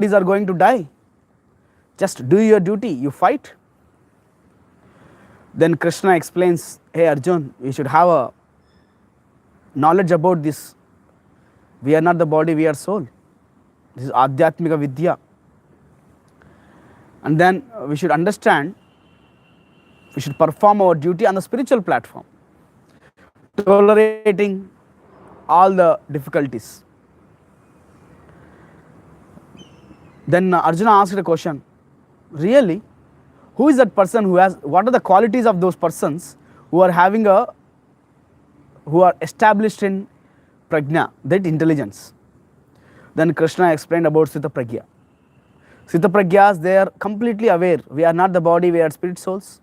bodies are going to die. Just do your duty, you fight. Then Krishna explains, hey Arjun, you should have a knowledge about this. We are not the body, we are soul. This is Adhyatmika Vidya. And then we should understand, we should perform our duty on the spiritual platform, tolerating all the difficulties. Then Arjuna asked a question, really, who is that person who has, what are the qualities of those persons who are having a, who are established in prajna, that intelligence? Then Krishna explained about Sthita Pragya. Sthita Pragyas, they are completely aware, we are not the body, we are spirit souls,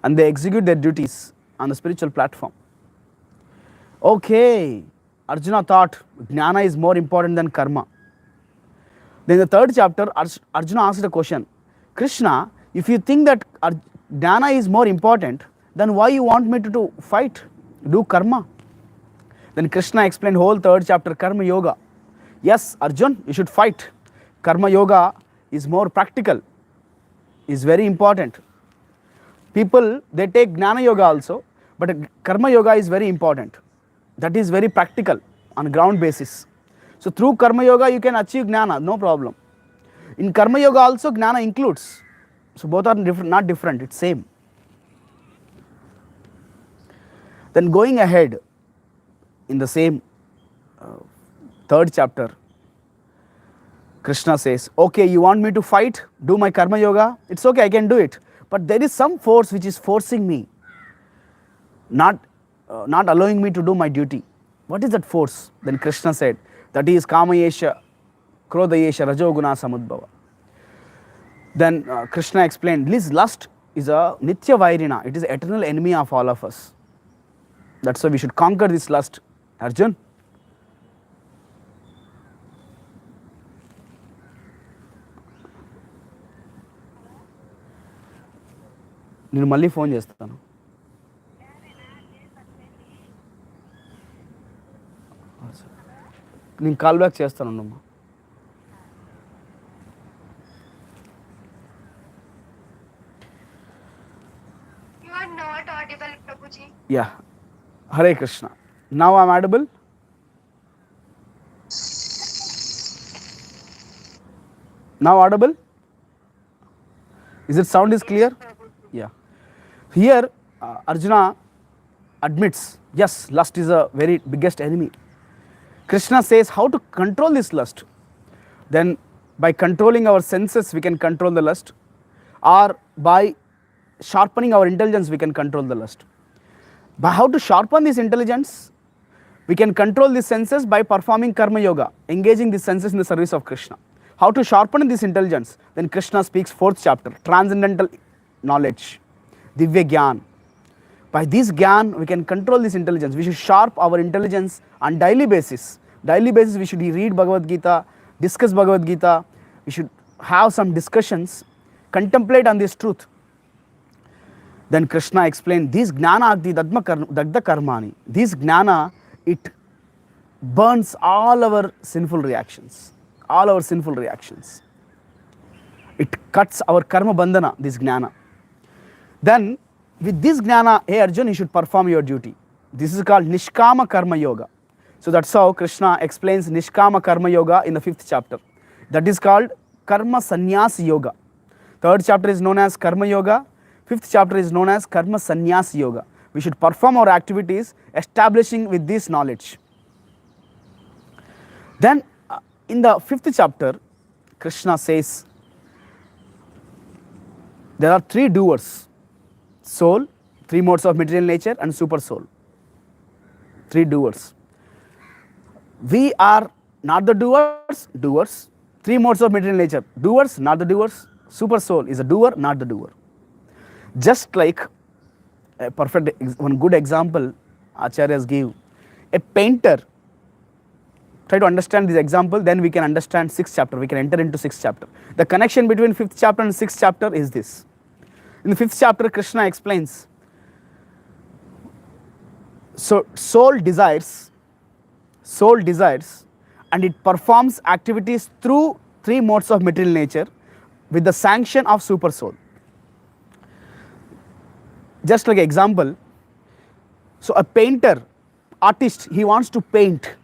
and they execute their duties on the spiritual platform. Okay, Arjuna thought jnana is more important than karma. Then in the third chapter, Arjuna asked a question, Krishna, if you think that jnana is more important, then why you want me to fight, do karma? Then Krishna explained whole third chapter, karma yoga. Yes, Arjun, you should fight. Karma yoga is more practical, is very important. People, they take jnana yoga also, but karma yoga is very important. That is very practical on ground basis. So through karma yoga you can achieve jnana, no problem. In karma yoga also jnana includes. So both are different, not different, it's same. Then going ahead in the same third chapter, Krishna says, okay, you want me to fight, do my karma yoga, it's okay, I can do it. But there is some force which is forcing me, not allowing me to do my duty. What is that force? Then Krishna said, that is kamayesha, krodayesha, rajoguna samudbhava. Then Krishna explained, this lust is a nitya vairina, it is the eternal enemy of all of us. That's why we should conquer this lust. Arjun? నేను మళ్ళీ phone చేస్తాను. నేను call back చేస్తాను అమ్మా. You are not audible, Prabhuji. Yeah. Hare Krishna. Now I am audible? Now audible? Is it sound is clear? Yeah. Here Arjuna admits, yes, lust is a very biggest enemy. Krishna says how to control this lust. Then by controlling our senses we can control the lust, or by sharpening our intelligence we can control the lust. By how to sharpen this intelligence, we can control these senses by performing karma yoga, engaging these senses in the service of Krishna. How to sharpen this intelligence? Then Krishna speaks fourth chapter, transcendental knowledge, divya gyan. By this gyan we can control this intelligence. We should sharp our intelligence on daily basis. Daily basis we should read Bhagavad Gita, discuss Bhagavad Gita, we should have some discussions, contemplate on this truth. Then Krishna explained, this jnana agdi dagda karmani, this jnana, it burns all our sinful reactions, all our sinful reactions. It cuts our karma bandhana, this jnana. Then with this jnana, hey Arjun, you should perform your duty. This is called Nishkama Karma Yoga. So that's how Krishna explains Nishkama Karma Yoga in the 5th chapter. That is called Karma Sannyas Yoga. 3rd chapter is known as Karma Yoga. 5th chapter is known as Karma Sannyas Yoga. We should perform our activities establishing with this knowledge. Then in the 5th chapter, Krishna says there are 3 doers: soul, 3 modes of material nature, and super soul. 3 doers. We are not the doers, doers. 3 modes of material nature, doers, not the doers. Super soul is a doer, not the doer. Just like a perfect, one good example Acharyas give, a painter. Try to understand this example, then we can understand 6th chapter, we can enter into 6th chapter. The connection between 5th chapter and 6th chapter is this. In the 5th chapter, Krishna explains, so soul desires and it performs activities through three modes of material nature with the sanction of super soul. Just like example, so a painter, artist, he wants to paint.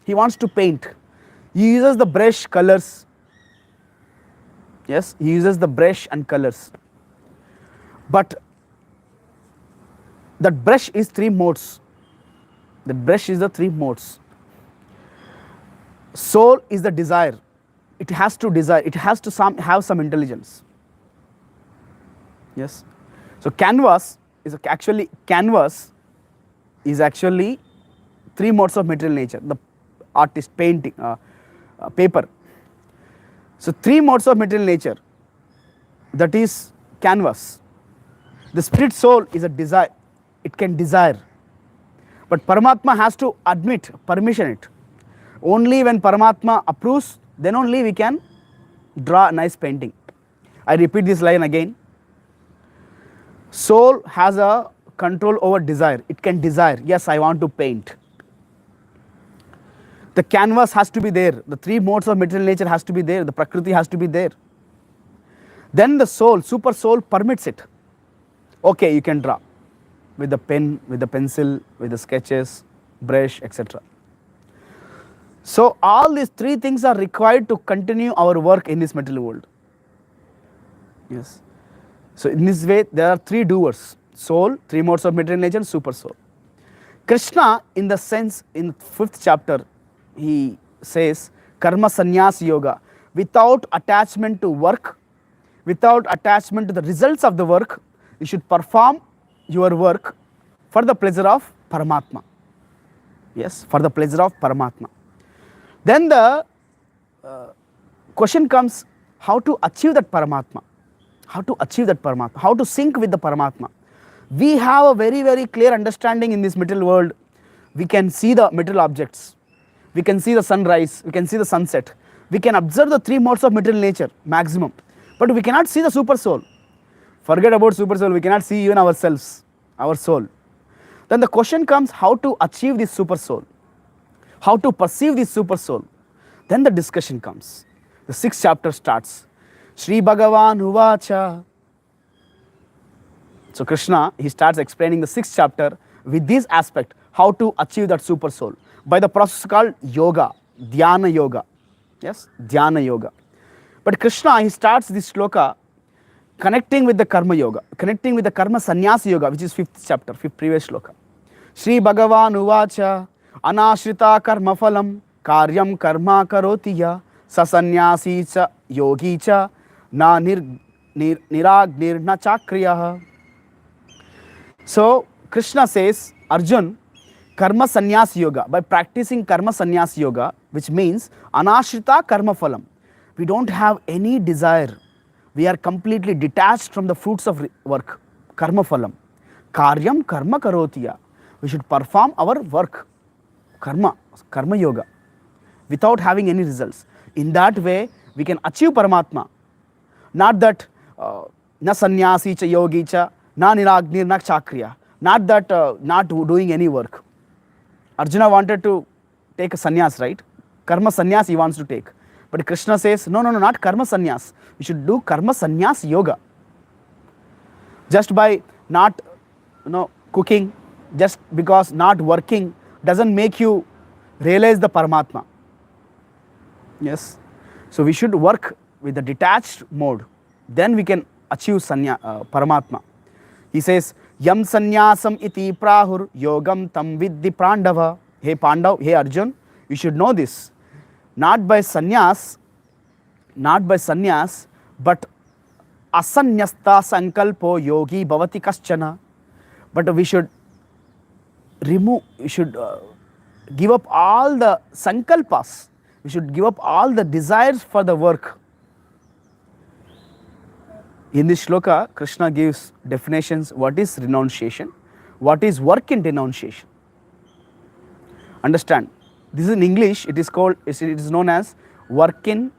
He wants to paint. He uses the brush colors. Yes, he uses the brush and colors. But that brush is three modes. The brush is the three modes. Soul is the desire. It has to desire. It has to have some intelligence. Yes. So canvas is actually three modes of material nature. The artist painting, paper. So three modes of material nature. That is canvas. The spirit soul is a desire. It can desire. But Paramatma has to admit, permission it. Only when Paramatma approves, then only we can draw a nice painting. I repeat this line again. Soul has a control over desire. It can desire. Yes, I want to paint. The canvas has to be there. The three modes of material nature has to be there. The Prakriti has to be there. Then the soul, super soul permits it. Okay, you can draw with the pen, with the pencil, with the sketches, brush, etc. So all these three things are required to continue our work in this material world. Yes. So in this way, there are three doers: soul, three modes of material nature, super soul. Krishna, in the sense, in 5th chapter, he says, karma sannyas yoga, without attachment to work, without attachment to the results of the work, you should perform your work for the pleasure of Paramatma. Yes, for the pleasure of Paramatma. Then the question comes, how to achieve that Paramatma? How to achieve that Paramatma? How to sync with the Paramatma? We have a very, very clear understanding in this material world. We can see the material objects. We can see the sunrise. We can see the sunset. We can observe the three modes of material nature, maximum. But we cannot see the super soul. Forget about super soul. We cannot see even ourselves, our soul. Then the question comes, how to achieve this super soul? How to perceive this super soul? Then the discussion comes. The 6th chapter starts. Shri Bhagavan Uvacha. So Krishna, he starts explaining the 6th chapter with this aspect, how to achieve that super soul, by the process called yoga, dhyana yoga. Yes, dhyana yoga. But Krishna, he starts this shloka connecting with the karma yoga, connecting with the karma sannyas yoga, which is 5th chapter, 5th previous shloka. Shri Bhagavan Uvacha anashrita karma phalam karyam karma karotiya sasanyasi cha yogi cha na niragnir na chakriyah. So Krishna says, Arjun, karma sannyas yoga, by practicing karma sannyas yoga, which means anashrita karma phalam, we don't have any desire. We are completely detached from the fruits of work. Karma phalam. Karyam karma karotiya. We should perform our work. Karma yoga, without having any results. In that way, we can achieve Paramatma. Not that na sannyasi cha yogi cha, na niragnir na chakriya. Not that not doing any work. Arjuna wanted to take a sannyas, right? Karma sannyas he wants to take. But Krishna says, no, not karma sannyas. You should do karma sannyas yoga. Just by not cooking, just because not working, doesn't make you realize the Paramatma. Yes. So we should work with the detached mode. Then we can achieve Paramatma. He says, Yam sannyasam iti prahur yogam tam vidhi Pandava. Hey Pandav, hey Arjun, you should know this. Not by sannyas, but asanyasta sankalpo yogi bhavati kaschana. But we should give up all the sankalpas. We should give up all the desires for the work. In this shloka, Krishna gives definitions. What is renunciation? What is work in renunciation? Understand? This is in English. It is known as work in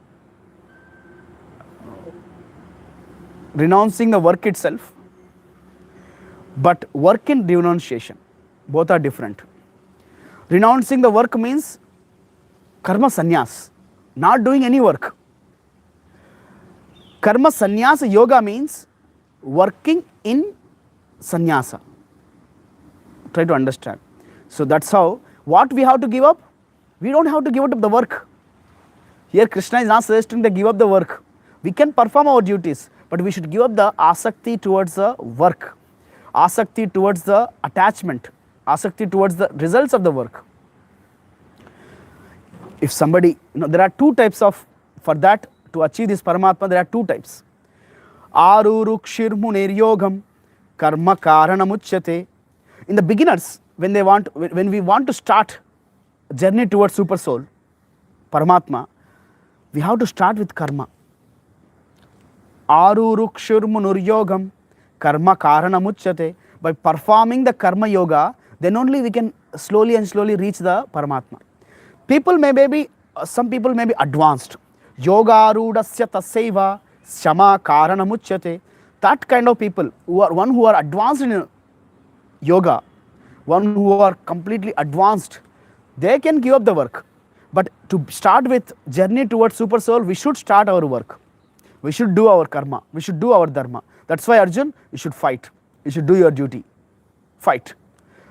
renouncing the work itself, but work in renunciation. Both are different. Renouncing the work means karma sannyas, not doing any work. Karma sannyasa yoga means working in sannyasa. Try to understand. So that's how, what we have to give up? We don't have to give up the work. Here Krishna is not suggesting to give up the work. We can perform our duties, but we should give up the asakti towards the work, asakti towards the attachment, asakti towards the results of the work. If somebody, there are two types of, for that, to achieve this Paramatma, there are two types. Arurukshirmunir yogam karma karanamuchyate. In the beginners, when we want to start journey towards super soul, Paramatma, we have to start with karma. Arurukshirmunir yogam karma karanamuchyate. By performing the karma yoga, then only we can slowly and slowly reach the Paramatma. Some people may be advanced. Yoga rudasya tasaiva shama karanamuchyate. That kind of people, who are advanced in yoga, one who are completely advanced, they can give up the work. But to start with journey towards super soul, we should start our work. We should do our karma. We should do our dharma. That's why, Arjun, you should fight. You should do your duty. Fight.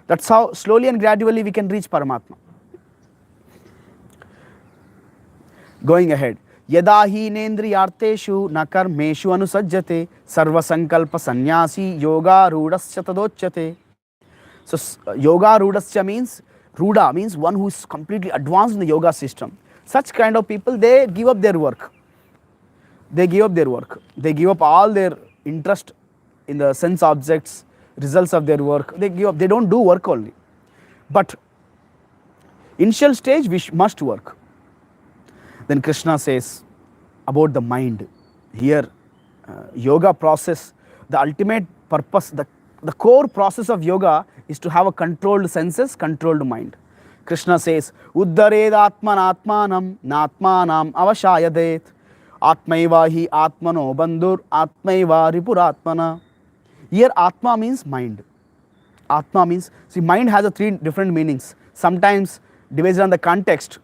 That's how slowly and gradually we can reach Paramatma. Going ahead. Yada hi nendriyarteshu na karmeshu anusajjate sarva sankalpa sannyasi yoga rudasya tadochyate. So yoga rudasya means, ruda means one who is completely advanced in the yoga system. Such kind of people, they give up their work. They give up their work. They give up all their interest in the sense objects, results of their work. They give up. They don't do work only. But initial stage, we must work. Then Krishna says about the mind. Here, yoga process, the ultimate purpose, the core process of yoga is to have a controlled senses, controlled mind. Krishna says, Uddared atman atmanam natmanam avashayadet atmaiva hi atmano bandhur atmaiva ripuratmana. Here atma means mind. Atma means, see, mind has a three different meanings. Sometimes based on the context,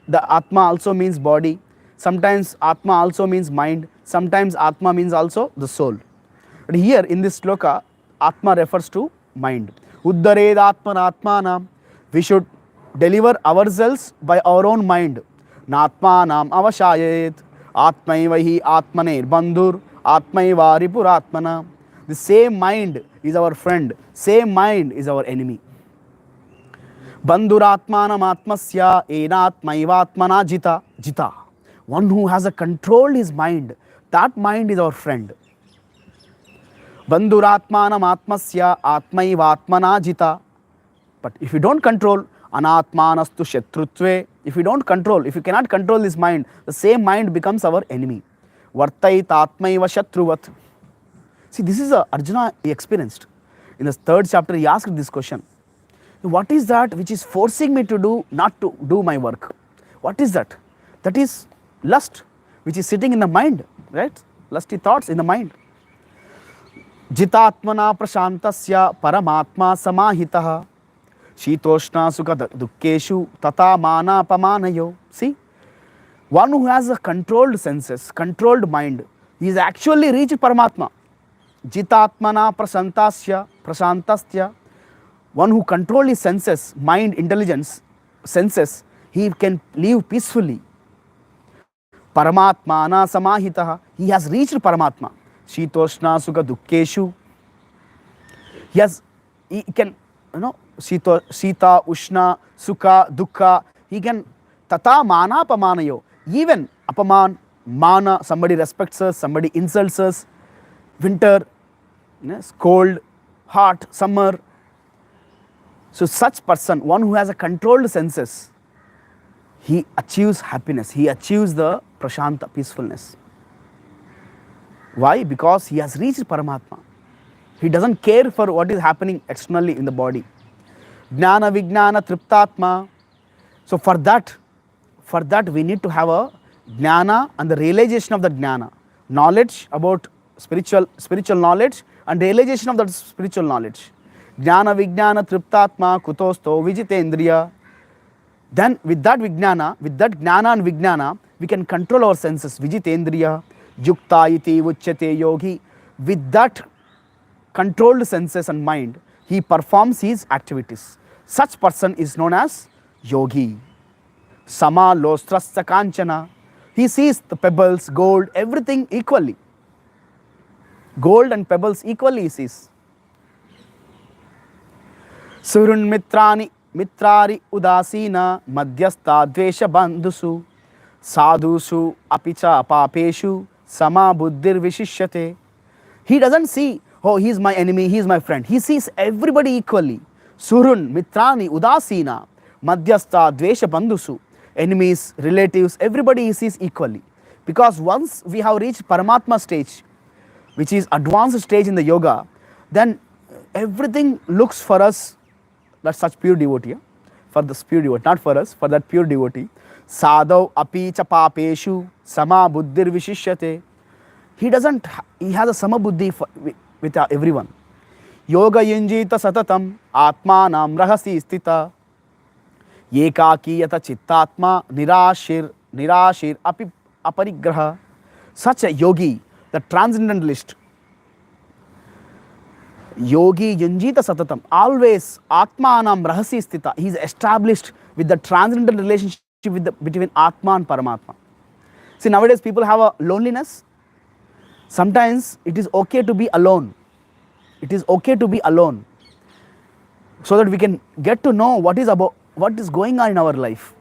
the atma also means body. Sometimes atma also means mind. Sometimes atma means also the soul. But here in this sloka, atma refers to mind. Uddared atman atmanam. We should deliver ourselves by our own mind. Natmanam avashayet atmaiva hi atmaner bandhur atmaiva ripuratmana. The same mind is our friend. Same mind is our enemy. Bandhuratmanam atmasya enatmaivatmana jita. Jita. One who has a control his mind. That mind is our friend. Bandhuratmanam atmasya atmaivatmana jita. But if you don't control, anatmanastu shatrutve. If you don't control, if you cannot control this mind, the same mind becomes our enemy. Vartait atmaiva shatruvat. See, this is Arjuna he experienced. In the 3rd chapter, he asked this question. What is that which is forcing me to do, not to do my work? What is that? That is lust, which is sitting in the mind, right? Lusty thoughts in the mind. Jitatmana prashantasya paramatma samahitaha shitoshna sukha dukkeshu tata mana pamanayo. See, one who has a controlled senses, controlled mind, he is actually reached Paramatma. Jitatmana prasantasya. One who controls his senses, mind, intelligence, senses, he can live peacefully. Paramatmana samahitaha. He has reached Paramatma. Shitoshna sukha dukkeshu. He can, Sita, Ushna, Sukha, Dukkha. He can tata mana pamanayo. Even apaman, mana, somebody respects us, somebody insults us. Winter, cold, hot, summer. So such person, one who has a controlled senses, he achieves happiness. He achieves the prashanta, peacefulness. Why? Because he has reached Paramatma. He doesn't care for what is happening externally in the body. Jnana vijnana triptatma. So for that we need to have a jnana and the realization of the jnana. Knowledge about spiritual knowledge and realization of that spiritual knowledge. Jnana vijnana triptatma kutosto vijitendriya. Then with that jnana and vijnana, we can control our senses. Vijitendriya Yukta iti uchyate yogi. With that controlled senses and mind, he performs his activities. Such person is known as yogi. Sama lostrasya kanchana. He sees the pebbles, gold, everything equally. Gold and pebbles equally he sees. Surun mitrari udasina madhyastha dvesha bandhusu sadhusu apicha papeshu sama buddhir vishishyate. He doesn't see, oh, he is my enemy, he is my friend. He sees everybody equally. Surun mitrani udasina madhyastha dvesha bandhusu. Enemies, relatives, everybody he sees equally. Because once we have reached Paramatma stage, which is advanced stage in the yoga, then everything looks for us, that's such pure devotee, for this pure devotee, not for us, for that pure devotee. Sadhav api cha papeshu sama buddhir vishishyate. He doesn't, he has a sama buddhi with everyone. Yoga yunjita satatam atmanam rahasi stita ekaki yata chittatma nirashir api aparigraha. Such a yogi, the transcendentalist, yogi yunjita satatam, always atmanam rahasi stita. He is established with the transcendental relationship between Atma and Paramatma. See, nowadays people have a loneliness. Sometimes it is okay to be alone. It is okay to be alone, so that we can get to know what is going on in our life.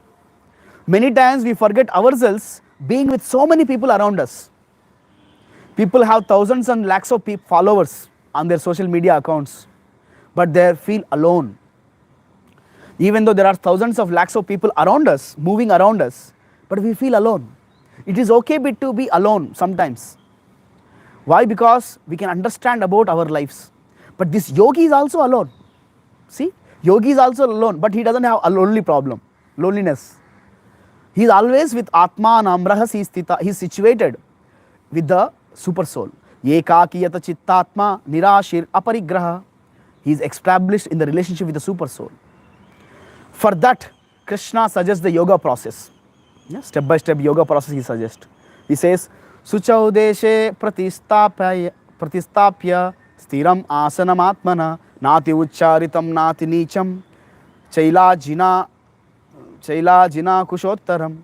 Many times we forget ourselves being with so many people around us. People have thousands and lakhs of followers on their social media accounts, but they feel alone. Even though there are thousands of lakhs of people around us, moving around us, but we feel alone. It is okay to be alone sometimes. Why? Because we can understand about our lives. But this yogi is also alone. See, yogi is also alone, but he doesn't have a loneliness. He is always with Atma namrahasi stita. He is situated with the super soul. Ekaki yata chittatma nirashir aparigraha. He is established in the relationship with the super soul. For that, Krishna suggests the yoga process. Yeah, step by step yoga process he suggests. He says, Suchau deshe pratistapya stiram asanam atmana nati uchcharitam nati nicham chailajina kushottaram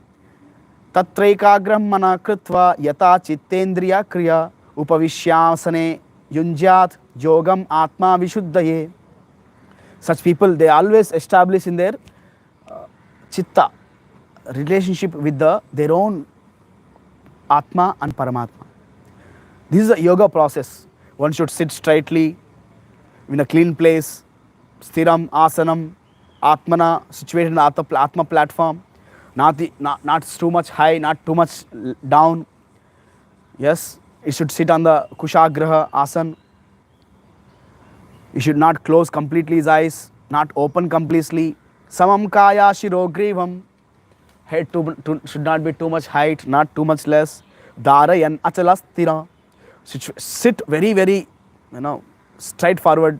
tatraikagram mana kritva yata chittendriya kriya upavishyasane yunjat yogam atma vishuddhaye. Such people, they always establish in their chitta relationship with their own Atma and Paramatma. This is a yoga process. One should sit straightly in a clean place, stiram, asanam, atmana, situated in the Atma platform, not too much high, not too much down. Yes, it should sit on the kushagraha asan. You should not close completely his eyes, not open completely. Samam kaya shiro grivam. Head should not be too much height, not too much less. Dharayan achalastira. Sit very, very, straightforward,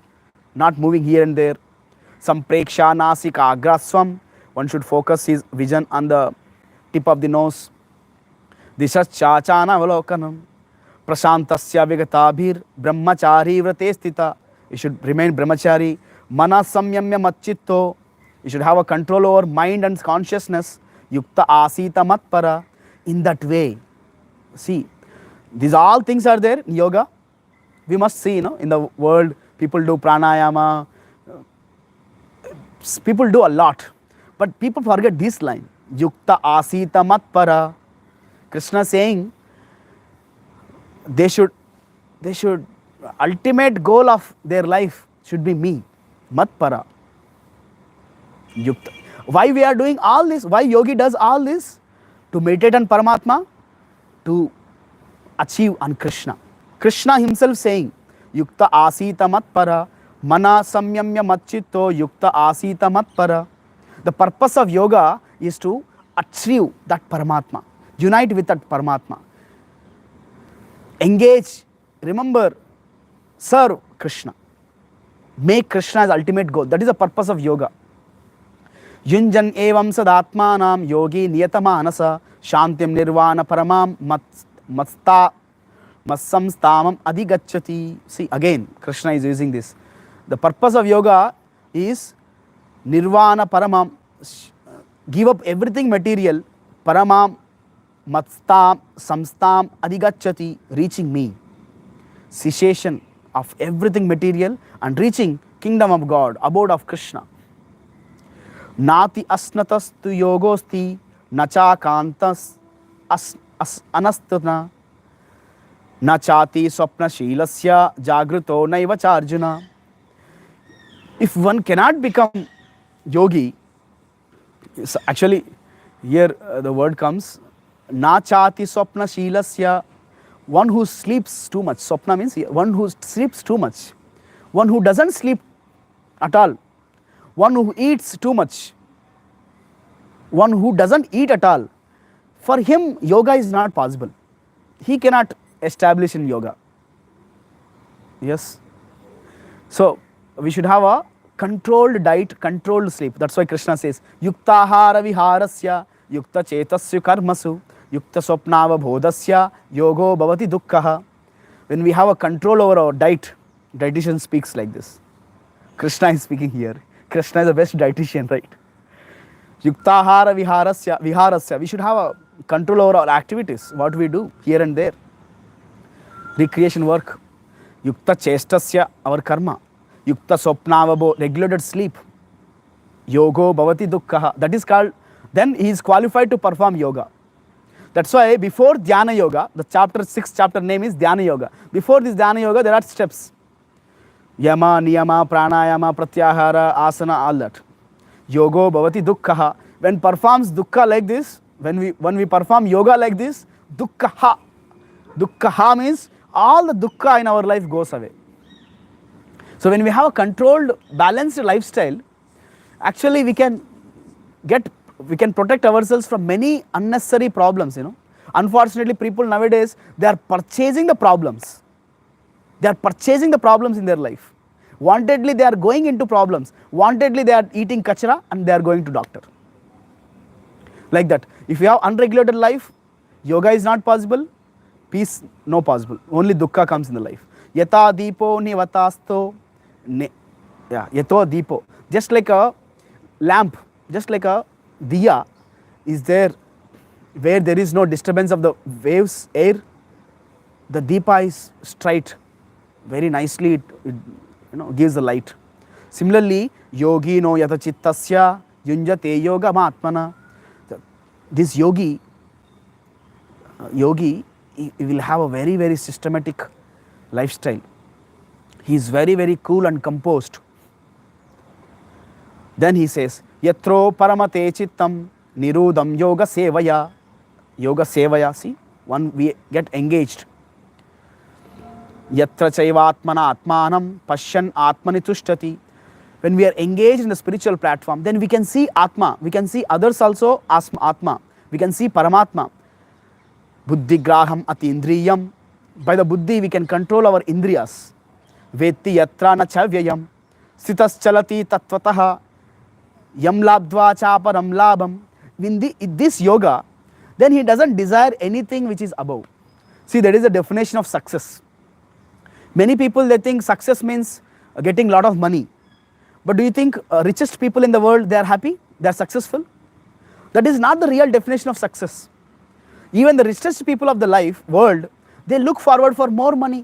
not moving here and there. Sampreksha nasika agraswam. One should focus his vision on the tip of the nose. Dishachachana avalokanam. Prashantasya vigatabhir brahmachari vrate stita. You should remain brahmachari. Mana samyamya machitto. You should have a control over mind and consciousness. Yukta asita matpara. In that way. See, these all things are there in yoga. We must see, in the world, people do pranayama. People do a lot. But people forget this line. Yukta asita matpara. Krishna saying, they should, ultimate goal of their life should be me. Matpara. Yukta. Why we are doing all this? Why yogi does all this? To meditate on Paramatma, to achieve on Krishna. Krishna himself saying, Yukta asita matpara, mana samyamya machitto yukta asita matpara. The purpose of yoga is to achieve that Paramatma, unite with that Paramatma. Engage, remember, serve Krishna. Make Krishna as ultimate goal. That is the purpose of yoga. Yunjan evam sadatmanam yogi niyatamanasa shantim nirvana paramam matsta Massamstamam adhigacchati. See, again, Krishna is using this. The purpose of yoga is nirvana paramam. Give up everything material. Paramam matstam samstam adhigacchati. Reaching me. Cessation of everything material and reaching kingdom of God, abode of Krishna. Nati asnatastu yogosti nacha kantas anastuna nachati swapna shilasya jagruto naiva charjuna. If one cannot become yogi, actually here the word comes nachati swapna shilasya, one who sleeps too much. Swapna means one who sleeps too much, one who doesn't sleep at all, one who eats too much, one who doesn't eat at all. For him, yoga is not possible. He cannot establish in yoga. Yes. So, we should have a controlled diet, controlled sleep. That's why Krishna says, Yuktahara viharasya, yukta chetasya karmasu, yukta swapnava bodhasya, yogo bhavati dukkha. When we have a control over our diet, dietitian speaks like this. Krishna is speaking here. Krishna is the best dietitian, right? Yuktahara viharasya. We should have a control over our activities, what we do here and there. Recreation work. Yukta chestasya, our karma. Yukta swapnavabo, regulated sleep. Yogo bhavati dukkha. That is called, then he is qualified to perform yoga. That's why before Dhyana Yoga, the sixth chapter name is Dhyana Yoga. Before this Dhyana Yoga, there are steps. Yama, Niyama, Pranayama, Pratyahara, Asana, all that. Yogo bhavati dukkha. When performs dukkha like this, when we perform yoga like this, dukkha. Dukkha means all the dukkha in our life goes away. So when we have a controlled, balanced lifestyle, actually we can protect ourselves from many unnecessary problems, Unfortunately, people nowadays, they are purchasing the problems. They are purchasing the problems in their life. Wantedly, they are going into problems. Wantedly, they are eating kachra and they are going to doctor. Like that. If you have unregulated life, yoga is not possible, peace no possible. Only dukkha comes in the life. Yata deepo nivatasto. Yato deepo. Just like a lamp, just like a diya is there where there is no disturbance of the waves, air, the deepa is straight. Very nicely it gives the light. Similarly, yogi no yata chittasya yunjate yoga matmana. This yogi he will have a very, very systematic lifestyle. He is very, very cool and composed. Then he says, Yatro paramate chittam nirudam yoga sevaya. Yoga sevaya, see, we get engaged. Yatra chaivatmana atmanam pashyan atmani tushtati. When we are engaged in the spiritual platform, then we can see Atma, we can see others also as Atma, we can see Paramatma. Buddhi graham atindriyam. By the buddhi we can control our indriyas. Vetti yatra na chavyayam. Sitas chalati tattvataha. Yam labdva chaparam labam. In this yoga, then he doesn't desire anything which is above. See, that is the definition of success. Many people, they think success means getting a lot of money. But do you think richest people in the world, they are happy? They are successful? That is not the real definition of success. Even the richest people of the world, they look forward for more money.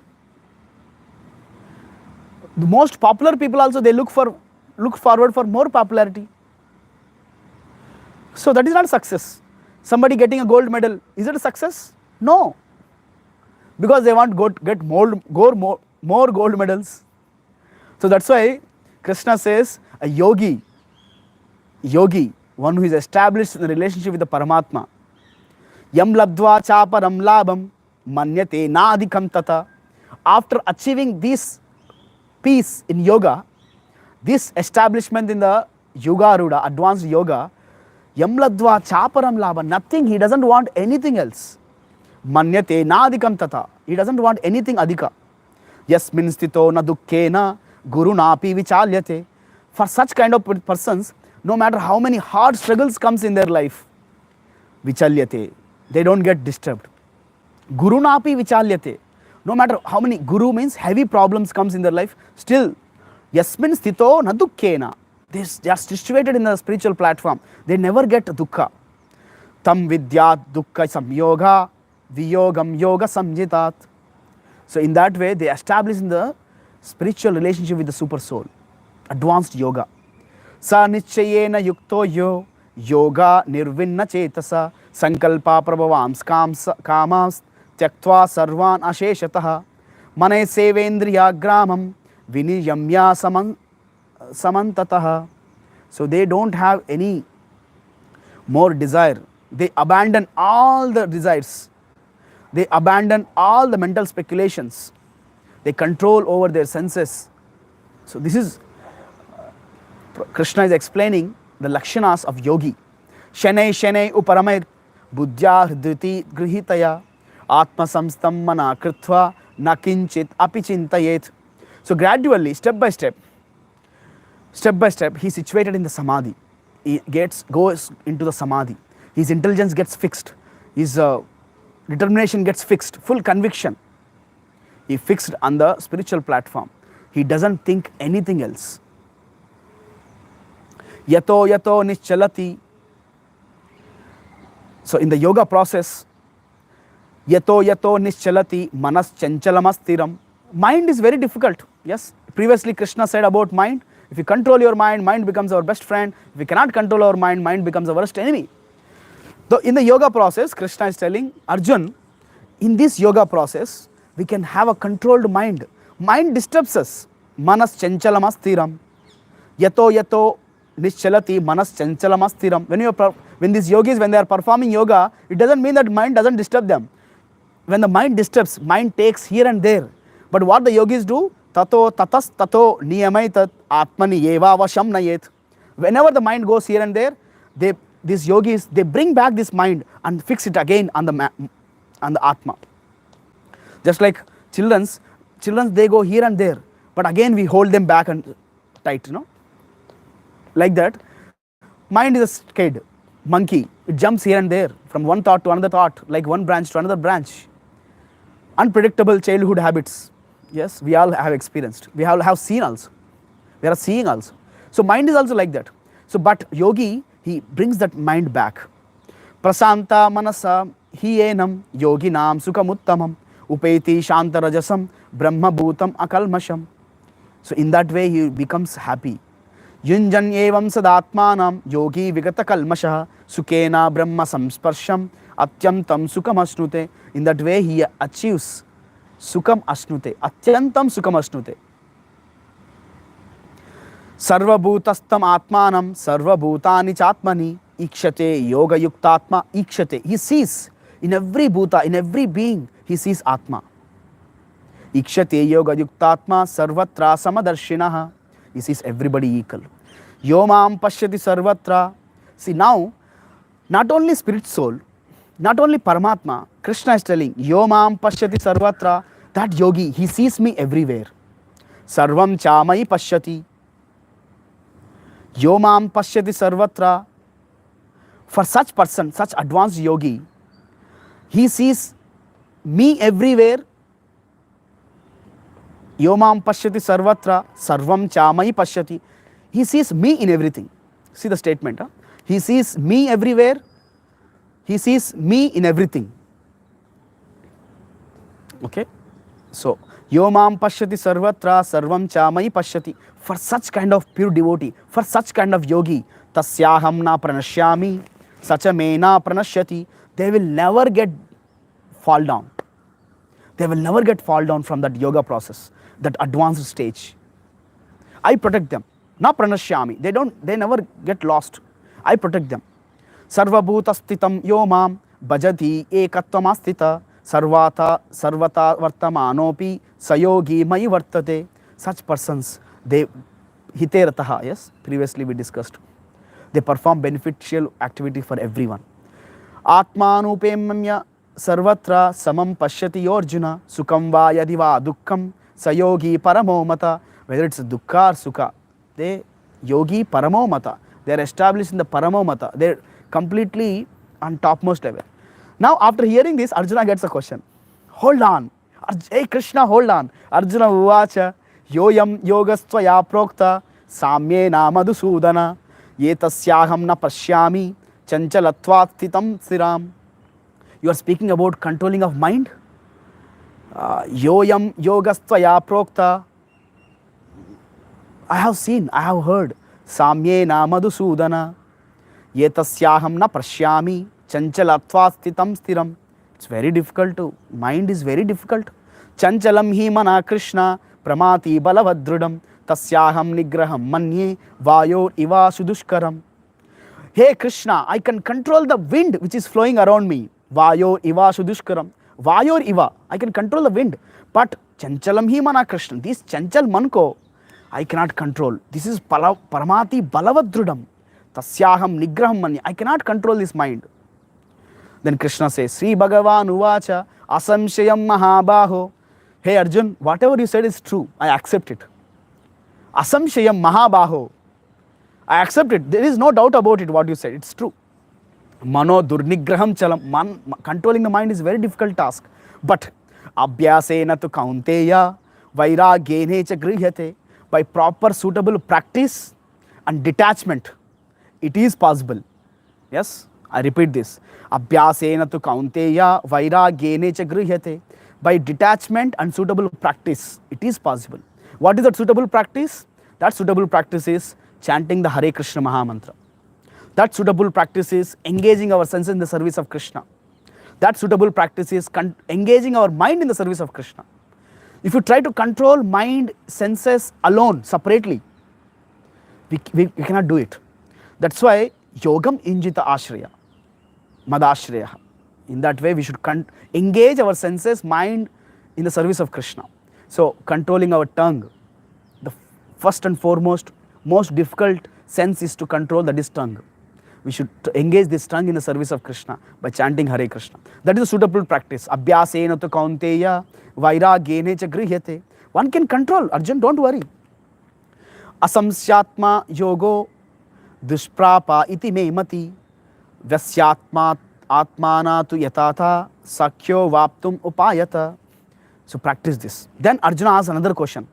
The most popular people also, they look forward for more popularity. So that is not success. Somebody getting a gold medal, is it a success? No. Because they want to get more gold medals. So that's why Krishna says a yogi, one who is established in the relationship with the Paramatma, yam labdva chaparam labam manyate nadikam tata. After achieving this peace in yoga, this establishment in the Yogaruda, advanced yoga, yam labdva chaparam labam, nothing, he doesn't want anything else. Manyate nadikam tata, he doesn't want anything adhika. Yasmin sthito na dukkena guru napi vichalyate. For such kind of persons, no matter how many hard struggles comes in their life, vichalyate, they don't get disturbed. Guru napi vichalyate. No matter how many, guru means heavy problems comes in their life, still, yasmin sthito na dukkena. They are situated in the spiritual platform. They never get dukkha. Tam vidyat dukkha samyoga viyogam yoga samjitat. So in that way, they establish in the spiritual relationship with the super soul, advanced yoga. Sa nichayena yukto yoga nirvinna chetasa sankalpa prabhavams kamas tyaktva sarvan asheshatah mane sevendriya gramam viniyamya samantatah. So they don't have any more desire. They abandon all the desires. They abandon all the mental speculations. They control over their senses. So this is, Krishna is explaining the lakshanas of yogi. Shanai shanai uparamair buddhya hriditi grihitaya atma samstam mana kritva nakinchit apichintayet. So gradually, step by step, he is situated in the samadhi. He goes into the samadhi. His intelligence gets fixed. His determination gets fixed. Full conviction. He fixed on the spiritual platform. He doesn't think anything else. Yato yato nischalati. So in the yoga process, yato yato nischalati manas chanchalamas Mind is very difficult. Yes, previously Krishna said about mind. If you control your mind, mind becomes our best friend. If we cannot control our mind, mind becomes our worst enemy. So in the yoga process, Krishna is telling Arjun, in this yoga process, we can have a controlled mind. Mind disturbs us. Manas chanchalamas thiram. Yato yato nischalati manas chanchalamas thiram. When these yogis, when they are performing yoga, it doesn't mean that mind doesn't disturb them. When the mind disturbs, mind takes here and there. But what the yogis do? Tato tatas tato niyamaitat atmani eva vasham nayet. Whenever the mind goes here and there, these yogis, they bring back this mind and fix it again on the atma. Just like children, they go here and there, but again we hold them back and tight, like that. Mind is a scared monkey. It jumps here and there from one thought to another thought, like one branch to another branch. Unpredictable childhood habits. Yes, we all have experienced. We all have seen also. We are seeing also. So mind is also like that. So but yogi, he brings that mind back. Prasanta manasa hiyenam yoginam sukhamuttamam upeti shanta rajasam brahma bhutam akalmasham. So in that way he becomes happy. Yunjan evam sadatmanam yogi vigata kalmasha sukena brahma samsparsham atyamtam sukam asnute. In that way he achieves sukam asnute, atyantam sukam asnute. Sarvabhutastam atmanam sarvabhutani chatmani ikshate yoga yuktatma ikshate. He sees in every bhuta, in every being, he sees atma. Ikshate yoga yuktatma sarvatra samadarshinaha. He sees everybody equal. Yomam pashyati sarvatra. See now, not only spirit soul, not only Paramatma, Krishna is telling, Yomam pashyati sarvatra, that yogi, he sees me everywhere. Sarvam chamai pashyati. Yomam pashyati sarvatra. For such person, such advanced yogi, he sees me everywhere. Yomam pashyati sarvatra, sarvam chamai pashyati. He sees me in everything. See the statement. He sees me everywhere. He sees me in everything. Okay. So, Yomam pashyati sarvatra sarvam chamai pashyati. For such kind of pure devotee, for such kind of yogi, tasyaham na pranashyami, sacha na pranashyati. They will never get fall down. They will never get fall down from that yoga process, that advanced stage. I protect them. Na pranashyami. They never get lost. I protect them. Sarvabhutastitam yomam bhajati ekattvamastita sarvata vartamanopi sayogi mai vartate. Such persons, they hiterataha, yes, previously we discussed. They perform beneficial activity for everyone. Atmanupemya sarvatra samam pashyati yorjuna sukam va yadi va dukkham sayogi paramomata. Whether it's dukkha or sukha, they yogi paramomata. They are established in the paramomata. They are completely on topmost level. Now after hearing this, Arjuna gets a question. Hold on. Hey Krishna, hold on. Arjuna uvacha yoyam yogastvaya prokta samyena madhusudana yetasyaham na pashyami chanchalatvat sthitam siram. You are speaking about controlling of mind. Yoyam yogastvaya prokta. I have seen, I have heard. Samyena madhusudana yetasyaham na pashyami chanchalatvat sthitam stiram. It's very difficult to, mind is very difficult. Chanchalam hi mana Krishna pramati balavadrudam tasyaham nigraham manye vayor iva sudushkaram. Hey Krishna, I can control the wind which is flowing around me. Vayor iva sudushkaram. Vayor iva, I can control the wind. But chanchalam hi mana Krishna, this chanchal manko, I cannot control. This is paramati balavadrudam. Tasyaham nigraham manye. I cannot control this mind. Then Krishna says, Sri Bhagavan Uvacha Asamshayam Mahabaho. Hey Arjun, whatever you said is true. I accept it. Asamshayam Mahabaho. I accept it. There is no doubt about it, what you said. It's true. Mano Durnigraham Chalam. Controlling the mind is a very difficult task. But Abhyasena tu Kaunteya Vairagene cha Grihyate. By proper suitable practice and detachment, it is possible. Yes? I repeat this. Abhyasena tu kaunteya vairagene cha grihyate. By detachment and suitable practice, it is possible. What is that suitable practice? That suitable practice is chanting the Hare Krishna Mahamantra. That suitable practice is engaging our senses in the service of Krishna. That suitable practice is engaging our mind in the service of Krishna. If you try to control mind, senses alone, separately, we cannot do it. That's why yogam injita ashraya. Madashraya. In that way, we should engage our senses, mind in the service of Krishna. So, controlling our tongue, the first and foremost, most difficult sense is to control, that is tongue. We should engage this tongue in the service of Krishna by chanting Hare Krishna. That is a suitable practice. Abhyasena tu kaunteya vairagene cha grihyate. One can control. Arjun, don't worry. Asamsyatma yogo dushprapa iti me mati. Vasyatma atmana tu yatata sakyo vaptum upayata. So practice this. Then Arjuna asks another question.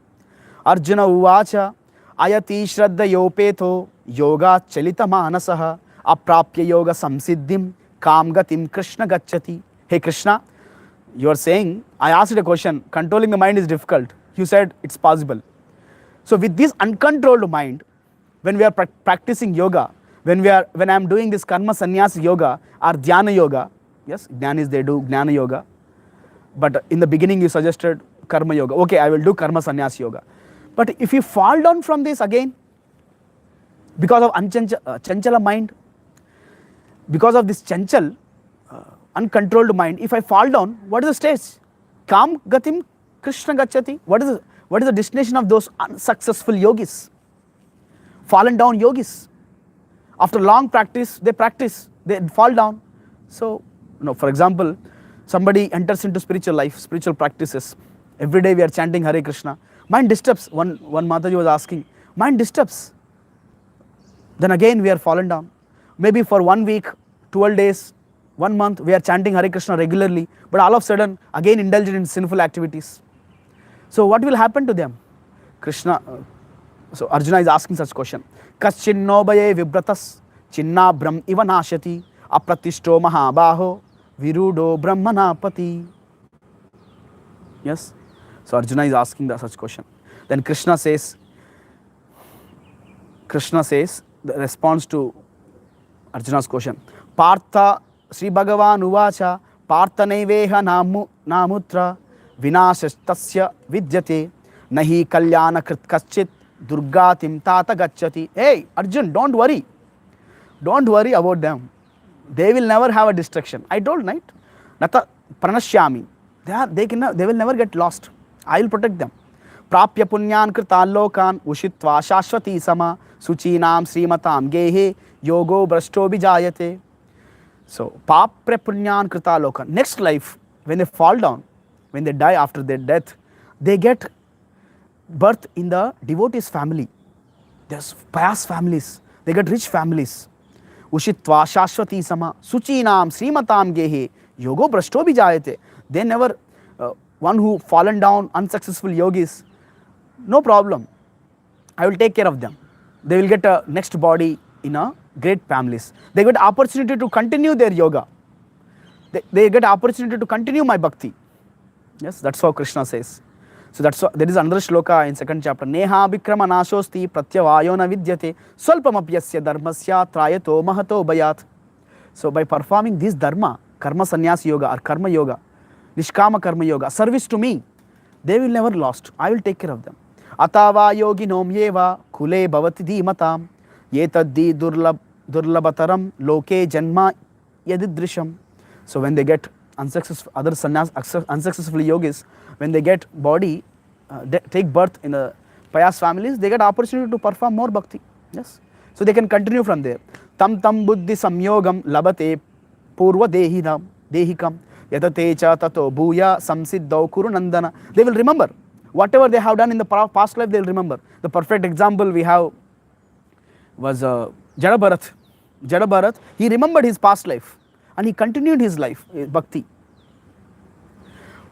Arjuna uvacha ayati shraddha yopeto yoga chalita manasaha aprapya yoga samsiddhim kam gatim Krishna gacchati. Hey Krishna, you are saying, I asked a question, controlling the mind is difficult. You said it's possible. So with this uncontrolled mind, when we are practicing yoga, when I am doing this karma sannyas yoga or dhyana yoga, yes, jnanis they do jnana yoga, but in the beginning you suggested karma yoga. Okay, I will do karma sannyas yoga. But if you fall down from this again, because of chanchala mind, because of this chanchal, uncontrolled mind, if I fall down, what is the stage? Kam gatim Krishna gacchati. What is the destination of those unsuccessful yogis? Fallen down yogis. After long practice, they fall down. So, for example, somebody enters into spiritual life, spiritual practices. Every day we are chanting Hare Krishna. Mind disturbs. One Mataji was asking, mind disturbs. Then again we are fallen down. Maybe for 1 week, 12 days, 1 month, we are chanting Hare Krishna regularly, but all of a sudden, again indulged in sinful activities. So what will happen to them? So Arjuna is asking such question. Kaschinno baye vibratas chinna brahm iva nashati apratishto mahabaho virudo brahmanapati. Yes? So Arjuna is asking such question. Then Krishna says, the response to Arjuna's question, Partha Sri Bhagavan Uvacha Partha Naiveha Namutra Vinashastasya Vidyate Nahi Kalyana Krit Kaschit Durgatim Tata Gacchati. Hey Arjun, don't worry. Don't worry about them. They will never have a destruction. I told, right? Nata Pranashyami. They will never get lost. I will protect them. Prapya punyan kritan lokan ushitva shashvati sama suchinam srimatam gehe yogo brashto bijayate. So, papra punyan krita lokan. Next life, when they fall down, when they die after their death, they get birth in the devotees' family. There's pious families. They get rich families. Ushitva shashvati sama suchinam srimatam gehe yogo brashto bijayate. They never one who fallen down, unsuccessful yogis, no problem. I will take care of them. They will get a next body in a great families. They get opportunity to continue their yoga. They get opportunity to continue my bhakti. Yes, that's how Krishna says. So that's why there is another shloka in second chapter. Neha vikrama nashosti pratyavayo na vidyate swalpamapyasya dharmasya trayato mahato bayat. So by performing this dharma, karma sannyas yoga or karma yoga, nishkama karma yoga, service to me, they will never lost. I will take care of them. Atava yoginom yeva kule bhavati dhimatam yetaddi durlabhataram loke janma yadidrisham. So when they get unsuccessful, other sannyas, unsuccessful yogis, when they get body, they take birth in the pious families, they get opportunity to perform more bhakti. Yes, so they can continue from there. Tam buddhi samyogam labate purva dehikam yatate cha tato bhuya samsiddhau kuru nandana. They will remember whatever they have done in the past life. They will remember. The perfect example we have was Jada Bharat. He remembered his past life and he continued his life, bhakti.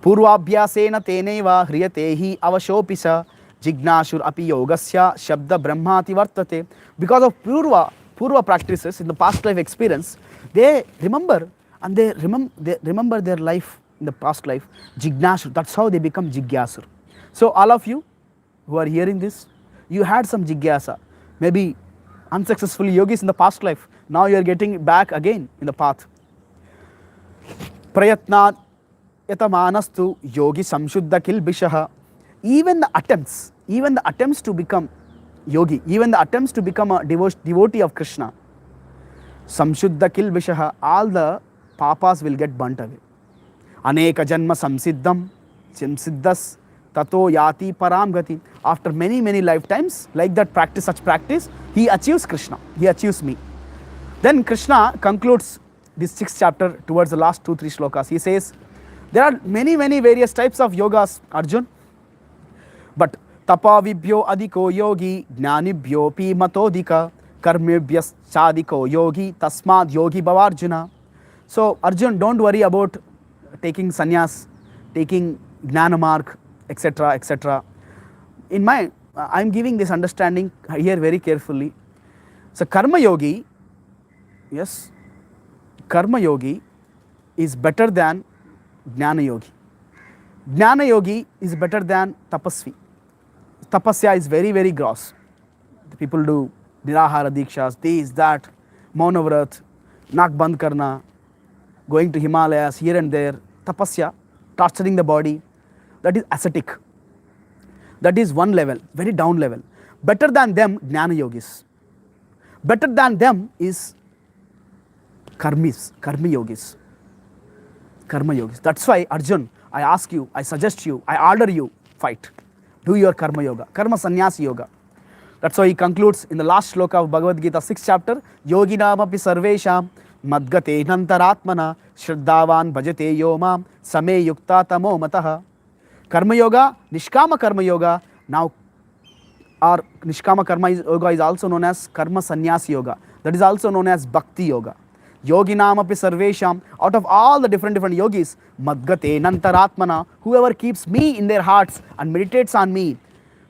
Purvabhyasena teneva hriyate hi avashopisa jignashur api yogasya shabda brahmati vartate. Because of purva practices in the past life experience, they remember and they remember their life in the past life. Jignashur, that's how they become jigyasur. So all of you who are hearing this, you had some jigyasa, maybe unsuccessful yogis in the past life. Now you are getting it back again in the path. Prayatnat yatamanastu yogi samshuddha kilbishaha. Even the attempts to become yogi, even the attempts to become a devotee of Krishna, samshuddha kilbishaha, all the papas will get burnt away. Aneka janma samsiddhas tato yati param gati. After many lifetimes, like that practice, such practice, he achieves Krishna, he achieves me. Then Krishna concludes this 6th chapter towards the last 2-3 shlokas. He says, there are many various types of yogas, Arjun, but tapavibhyo adiko yogi jnanibhyo pi matodika karmebhyas chadiko yogi tasmad yogi bhavarjuna. So Arjun, don't worry about taking sannyas, taking gnana mark, etc. In my, I am giving this understanding here very carefully. So karma yogi, yes, karma yogi is better than jnana yogi. Jnana yogi is better than tapasvi. Tapasya is very gross. The people do nirahara dikshas, this, that, maunavrat, nak band karna, going to Himalayas here and there. Tapasya, torturing the body, that is ascetic. That is one level, very down level. Better than them, jnana yogis. Better than them is karma yogis. Karma yogis. That's why, Arjun, I ask you, I suggest you, I order you, fight. Do your karma yoga, karma sannyas yoga. That's why he concludes in the last shloka of Bhagavad Gita, 6th chapter, yoginam api sarvesham madgate nantaratmana shraddhavan bhajate yomam same yukta tamo mataha. Karma yoga, nishkama karma yoga, now our nishkama karma yoga is also known as karma sannyas yoga. That is also known as bhakti yoga. Yoginam api sarvesham, out of all the different yogis, madgate nantaratmana, whoever keeps me in their hearts and meditates on me,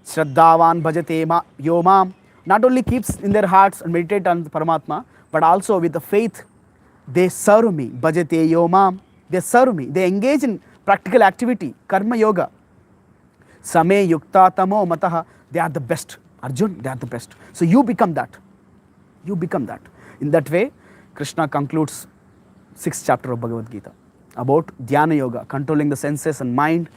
shraddhavan bhajate yomam, not only keeps in their hearts and meditate on Paramatma, but also with the faith, they serve me, bhajate yomam, they serve me, they engage in practical activity, karma yoga. Same yukta tamo mataha, they are the best. Arjun, they are the best. So you become that. You become that. In that way, Krishna concludes 6th chapter of Bhagavad Gita about dhyana yoga, controlling the senses and mind,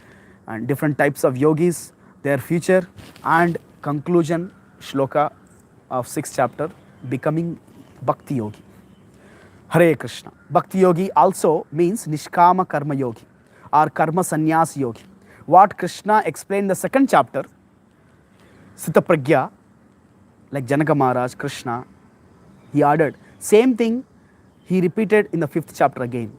and different types of yogis, their future, and conclusion shloka of 6th chapter, becoming bhakti yogi. Hare Krishna. Bhakti yogi also means nishkama karma yogi or karma sannyas yogi. What Krishna explained in the 2nd chapter, Sita Pragya, like Janaka Maharaj, Krishna, he ordered. Same thing he repeated in the 5th chapter again.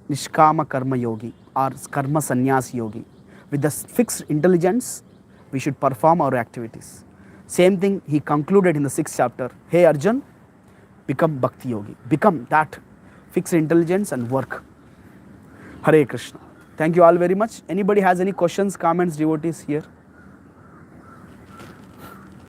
Nishkama karma yogi or karma sannyas yogi. With the fixed intelligence, we should perform our activities. Same thing he concluded in the 6th chapter. Hey Arjun, become bhakti yogi. Become that fixed intelligence and work. Hare Krishna. Thank you all very much. Anybody has any questions, comments, devotees here?